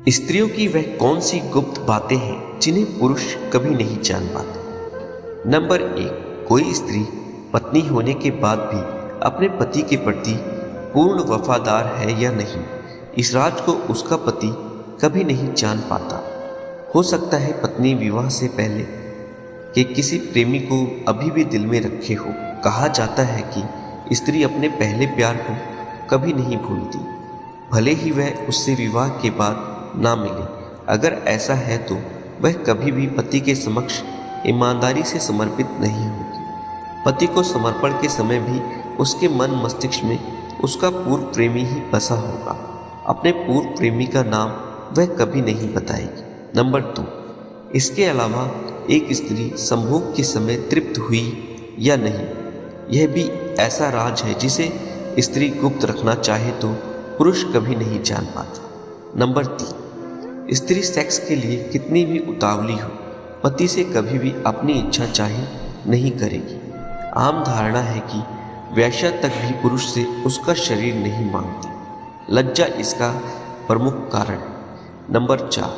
स्त्रियों की वह कौन सी गुप्त बातें हैं जिन्हें पुरुष कभी नहीं जान पाते। नंबर 1, कोई स्त्री पत्नी होने के बाद भी अपने पति के प्रति पूर्ण वफादार है या नहीं, इस राज को उसका पति कभी नहीं जान पाता। हो सकता है पत्नी विवाह से पहले के किसी प्रेमी को अभी भी दिल में रखे हो। कहा जाता है कि स्त्री अपने पहले प्यार को कभी नहीं भूलती, भले ही वह उससे विवाह के बाद ना मिले। अगर ऐसा है तो वह कभी भी पति के समक्ष ईमानदारी से समर्पित नहीं होगी। पति को समर्पण के समय भी उसके मन मस्तिष्क में उसका पूर्व प्रेमी ही बसा होगा। अपने पूर्व प्रेमी का नाम वह कभी नहीं बताएगी। नंबर 2, इसके अलावा एक स्त्री संभोग के समय तृप्त हुई या नहीं, यह भी ऐसा राज है जिसे स्त्री गुप्त रखना चाहे तो पुरुष कभी नहीं जान पाता। नंबर 3, स्त्री सेक्स के लिए कितनी भी उतावली हो, पति से कभी भी अपनी इच्छा चाहे नहीं करेगी। आम धारणा है कि वेश्या तक भी पुरुष से उसका शरीर नहीं मांगती। लज्जा इसका प्रमुख कारण है। नंबर 4,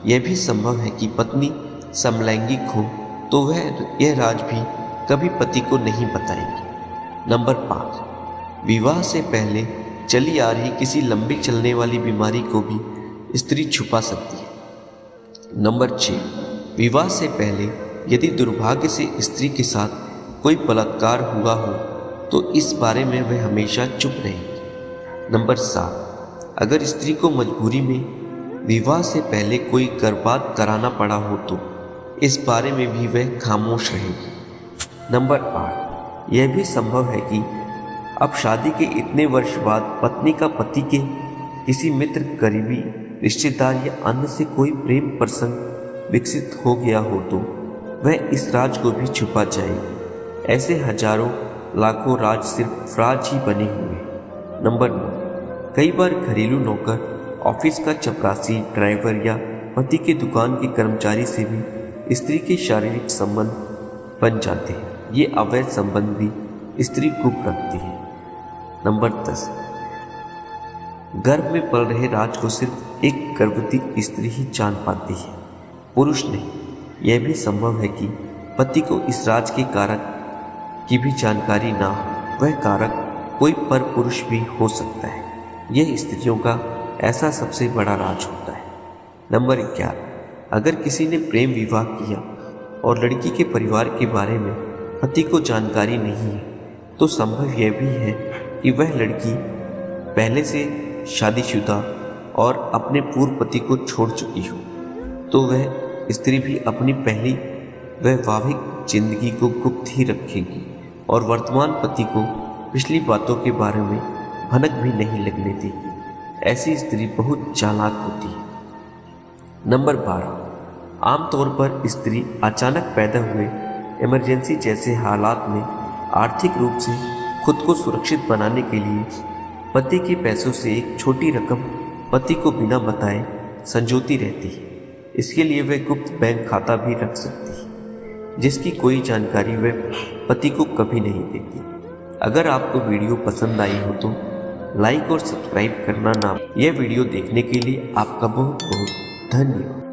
यह भी संभव है कि पत्नी समलैंगिक हो तो वह यह राज भी कभी पति को नहीं बताएगी। नंबर 5, विवाह से पहले चली आ रही किसी लंबी चलने वाली बीमारी को भी स्त्री छुपा सकती है। नंबर 6, विवाह से पहले यदि दुर्भाग्य से स्त्री के साथ कोई बलात्कार हुआ हो तो इस बारे में वह हमेशा चुप रहेगी। नंबर 7, अगर स्त्री को मजबूरी में विवाह से पहले कोई गर्भपात कराना पड़ा हो तो इस बारे में भी वह खामोश रहेगी। नंबर 8, यह भी संभव है कि अब शादी के इतने वर्ष बाद पत्नी का पति के किसी मित्र, करीबी रिश्तेदार या अन्य से कोई प्रेम प्रसंग विकसित हो गया हो तो वह इस राज को भी छुपा जाएगी। ऐसे हजारों लाखों राज सिर्फ राज ही बने हुए। नंबर 9, कई बार घरेलू नौकर, ऑफिस का चपरासी, ड्राइवर या पति के दुकान के कर्मचारी से भी स्त्री के शारीरिक संबंध बन जाते हैं। ये अवैध संबंध भी स्त्री गुप्त रखती है। नंबर 10, गर्भ में पल रहे राज को सिर्फ एक गर्भवती स्त्री ही जान पाती है, पुरुष नहीं। यह भी संभव है कि पति को इस राज के कारक की भी जानकारी ना हो। वह कारक कोई पर पुरुष भी हो सकता है। यह स्त्रियों का ऐसा सबसे बड़ा राज होता है। नंबर 11, अगर किसी ने प्रेम विवाह किया और लड़की के परिवार के बारे में पति को जानकारी नहीं है तो संभव यह भी है कि वह लड़की पहले से शादीशुदा और अपने पूर्व पति को छोड़ चुकी हो, तो वह स्त्री भी अपनी पहली वैवाहिक जिंदगी को गुप्त ही रखेगी और वर्तमान पति को पिछली बातों के बारे में भनक भी नहीं लगने देगी। ऐसी स्त्री बहुत चालाक होती है। नंबर 12, आमतौर पर स्त्री अचानक पैदा हुए इमरजेंसी जैसे हालात में आर्थिक रूप से खुद को सुरक्षित बनाने के लिए पति के पैसों से एक छोटी रकम पति को बिना बताए संजोती रहती है। इसके लिए वह गुप्त बैंक खाता भी रख सकती है जिसकी कोई जानकारी वह पति को कभी नहीं देती। अगर आपको वीडियो पसंद आई हो तो लाइक और सब्सक्राइब करना ना। यह वीडियो देखने के लिए आपका बहुत बहुत धन्यवाद।